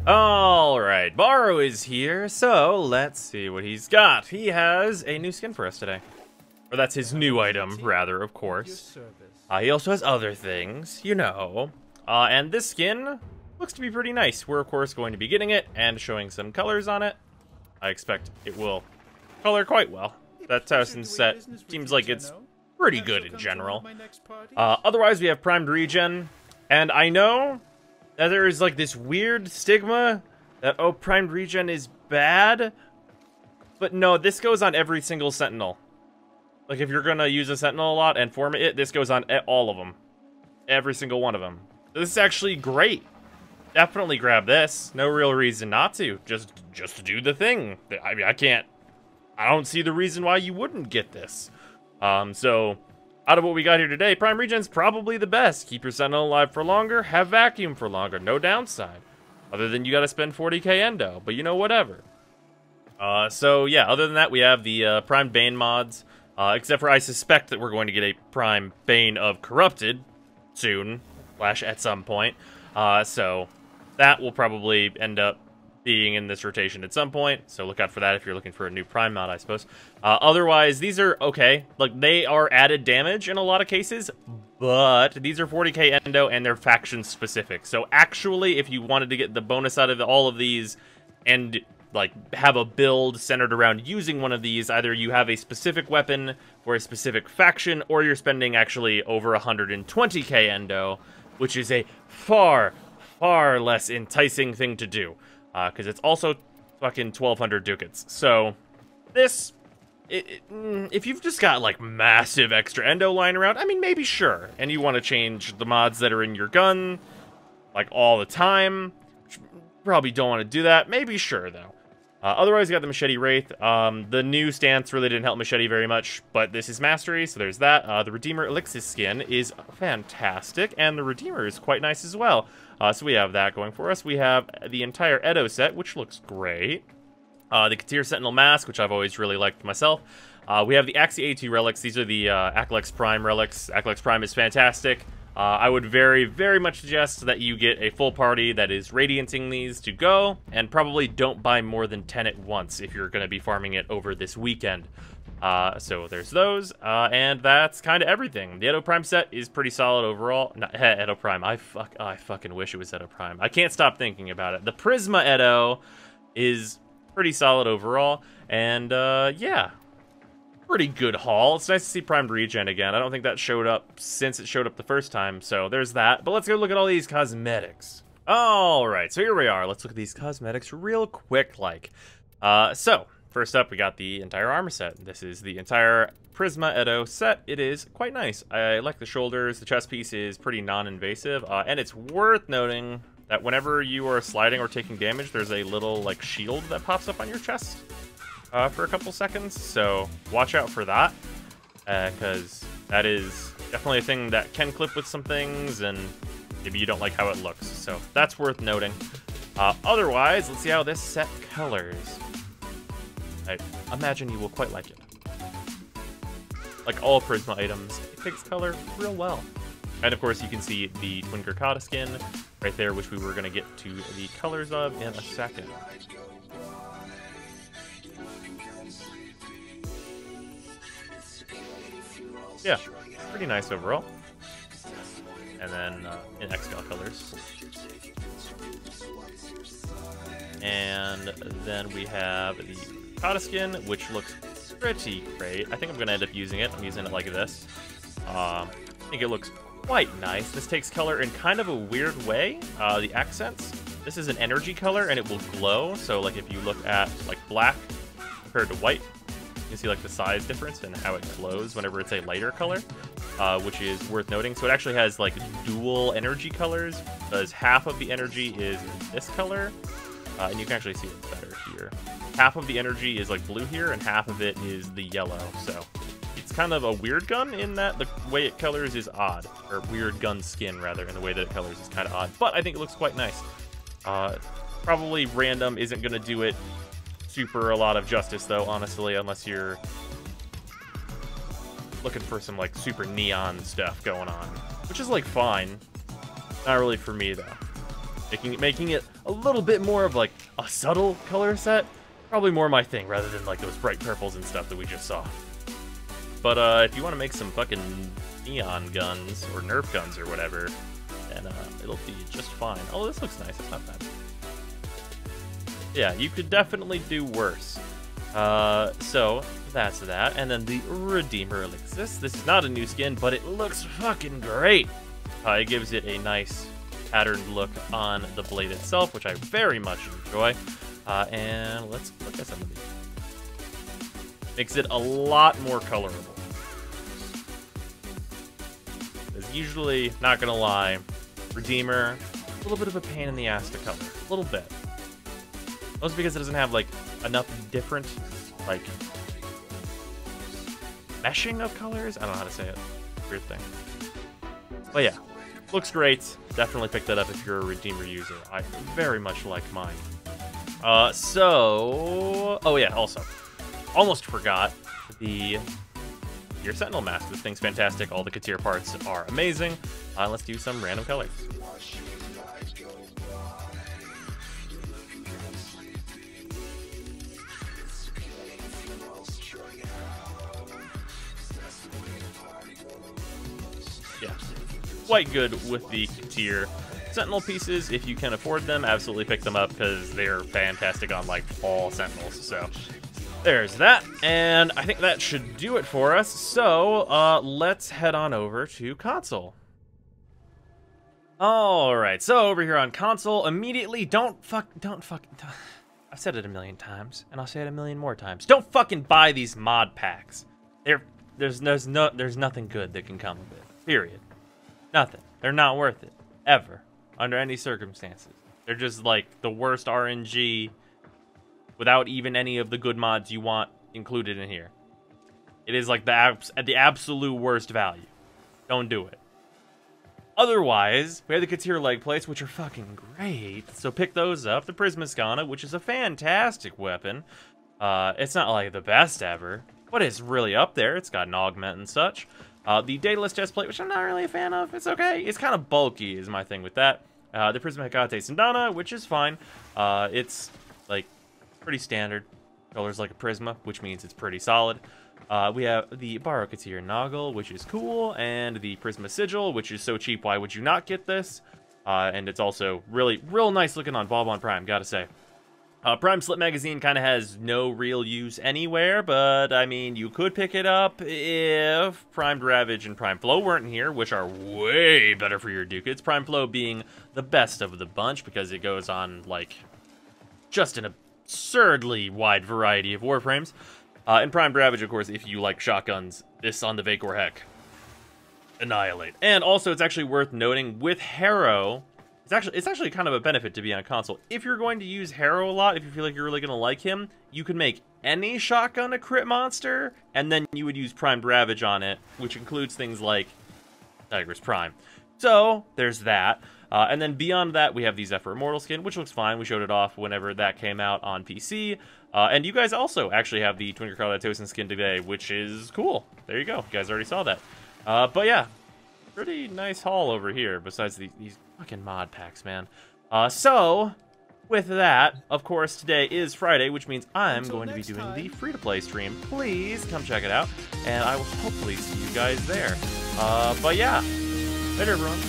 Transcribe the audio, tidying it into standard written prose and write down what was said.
Alright, Baro is here, so let's see what he's got. He has a new skin for us today. Or that's his new item, rather, of course. He also has other things, you know. And this skin looks to be pretty nice. We're, of course, going to be getting it and showing some colors on it. I expect it will color quite well. That Towsun set seems like it's pretty good in general. Otherwise, we have primed regen. And I know that there is like this weird stigma that, oh, primed regen is bad. But no, this goes on every single sentinel. Like, if you're gonna use a sentinel a lot and form it, this goes on all of them. Every single one of them. This is actually great. Definitely grab this. No real reason not to. Just do the thing. I mean, I don't see the reason why you wouldn't get this. So, out of what we got here today, Prime Regen's probably the best. Keep your Sentinel alive for longer, have Vacuum for longer, no downside. Other than you gotta spend 40k endo, but you know, whatever. So yeah, other than that, we have the Prime Bane mods. Except for I suspect that we're going to get a Prime Bane of Corrupted soon, at some point. So that will probably end up being in this rotation at some point, so look out for that if you're looking for a new Prime mod, I suppose. Otherwise, these are okay. Like, they are added damage in a lot of cases, but these are 40k endo, and they're faction-specific. So actually, if you wanted to get the bonus out of all of these, and, like, have a build centered around using one of these, either you have a specific weapon for a specific faction, or you're spending actually over 120k endo, which is a far, far less enticing thing to do. Because it's also fucking 1,200 ducats. So, this, if you've just got, like, massive extra endo lying around, I mean, maybe sure. And you want to change the mods that are in your gun, like, all the time, which you probably don't want to do that. Maybe sure, though. Otherwise, you got the Machete Wraith. The new stance really didn't help Machete very much, but this is Mastery, so there's that. The Redeemer Elixir skin is fantastic, and the Redeemer is quite nice as well. So we have that going for us. We have the entire Edo set, which looks great. The Katir Sentinel Mask, which I've always really liked myself. We have the Axie A2 relics. These are the Akalex Prime relics. Akalex Prime is fantastic. I would very, very much suggest that you get a full party that is radianting these to go, and probably don't buy more than 10 at once if you're going to be farming it over this weekend. So there's those, and that's kind of everything. The Edo Prime set is pretty solid overall. Not Edo Prime. I fucking wish it was Edo Prime. I can't stop thinking about it. The Prisma Edo is pretty solid overall, and yeah. Pretty good haul. It's nice to see Primed Regen again. I don't think that showed up since it showed up the first time, so there's that. But let's go look at all these cosmetics. Alright, so here we are. Let's look at these cosmetics real quick, like. So, first up, we got the entire armor set. This is the entire Prisma Edo set. It is quite nice. I like the shoulders. The chest piece is pretty non-invasive, and it's worth noting that whenever you are sliding or taking damage, there's a little, like, shield that pops up on your chest. For a couple seconds, so watch out for that, because that is definitely a thing that can clip with some things, and maybe you don't like how it looks, so that's worth noting. Otherwise, let's see how this set colors. I imagine you will quite like it. Like all Prisma items, it takes color real well. And of course, you can see the Twin Gurkata skin right there, which we were going to get to the colors of in a second. Yeah, pretty nice overall. And then in XGL colors. And then we have the Kata skin, which looks pretty great. I think I'm going to end up using it. I'm using it like this. I think it looks quite nice. This takes color in kind of a weird way. The accents. This is an energy color, and it will glow. So, like, if you look at, like, black compared to white, you can see, like, the size difference and how it glows whenever it's a lighter color, which is worth noting. So it actually has, like, dual energy colors, because half of the energy is this color, and you can actually see it better here. Half of the energy is, like, blue here, and half of it is the yellow, so it's kind of a weird gun in that the way it colors is odd, or weird gun skin, rather, in the way that it colors is kind of odd, but I think it looks quite nice. Probably random isn't going to do it super a lot of justice, though, honestly, unless you're looking for some, like, super neon stuff going on, which is, like, fine. Not really for me, though. Making it a little bit more of like a subtle color set. Probably more my thing rather than like those bright purples and stuff that we just saw. But if you want to make some fucking neon guns or Nerf guns or whatever, then it'll be just fine. Oh, this looks nice. It's not bad. Yeah, you could definitely do worse. So that's that. And then the Redeemer Elixir. This is not a new skin, but it looks fucking great. It gives it a nice patterned look on the blade itself, which I very much enjoy. And let's look at some of these. Makes it a lot more colorable. Because usually, not gonna lie, Redeemer, a little bit of a pain in the ass to color. A little bit. Mostly because it doesn't have, like, enough different, like, meshing of colors? I don't know how to say it. Weird thing. But yeah, looks great. Definitely pick that up if you're a Redeemer user. I very much like mine. Oh yeah, also, almost forgot your Sentinel mask. This thing's fantastic. All the Katir parts are amazing. Let's do some random colors. Yeah, quite good with the Katir Sentinel pieces. If you can afford them, absolutely pick them up because they're fantastic on like all Sentinels. So there's that, and I think that should do it for us. So let's head on over to console. All right, so over here on console, immediately don't I've said it a million times, and I'll say it a million more times. Don't fucking buy these mod packs. There's nothing good that can come of it. Period. Nothing. They're not worth it ever. Under any circumstances. They're just like the worst RNG without even any of the good mods you want included in here. It is like the absolute worst value. Don't do it. Otherwise, we have the Katir leg plates, which are fucking great. So pick those up. The Prismaskana, which is a fantastic weapon. It's not like the best ever, but it's really up there. It's got an augment and such. The Daedalus chest plate, which I'm not really a fan of. It's okay. It's kind of bulky is my thing with that. The Prisma Hecate Sandana, which is fine. It's, like, pretty standard. Colors like a Prisma, which means it's pretty solid. We have the Baro Katir Noggle, which is cool. And the Prisma Sigil, which is so cheap, why would you not get this? And it's also real nice looking on Balbon Prime, gotta say. Prime Slip Magazine kind of has no real use anywhere, but, I mean, you could pick it up if Primed Ravage and Prime Flow weren't here, which are way better for your Ducats. Prime Flow being the best of the bunch, because it goes on, like, just an absurdly wide variety of Warframes. And Primed Ravage, of course, if you like shotguns, this on the Vacor Heck. Annihilate. And also, it's actually worth noting, with Harrow... It's actually kind of a benefit to be on console. If you're going to use Harrow a lot, if you feel like you're really going to like him, you can make any shotgun a crit monster, and then you would use Primed Ravage on it, which includes things like Tiger's Prime. So, there's that. And then beyond that, we have the Zephyr Immortal skin, which looks fine. We showed it off whenever that came out on PC. And you guys also actually have the Twin Crocodile Towsun skin today, which is cool. There you go. You guys already saw that. But yeah, pretty nice haul over here, besides these fucking mod packs, man. So, with that, of course, today is Friday, which means I'm going to be doing the free-to-play stream. Please come check it out, and I will hopefully see you guys there. But yeah, later, everyone.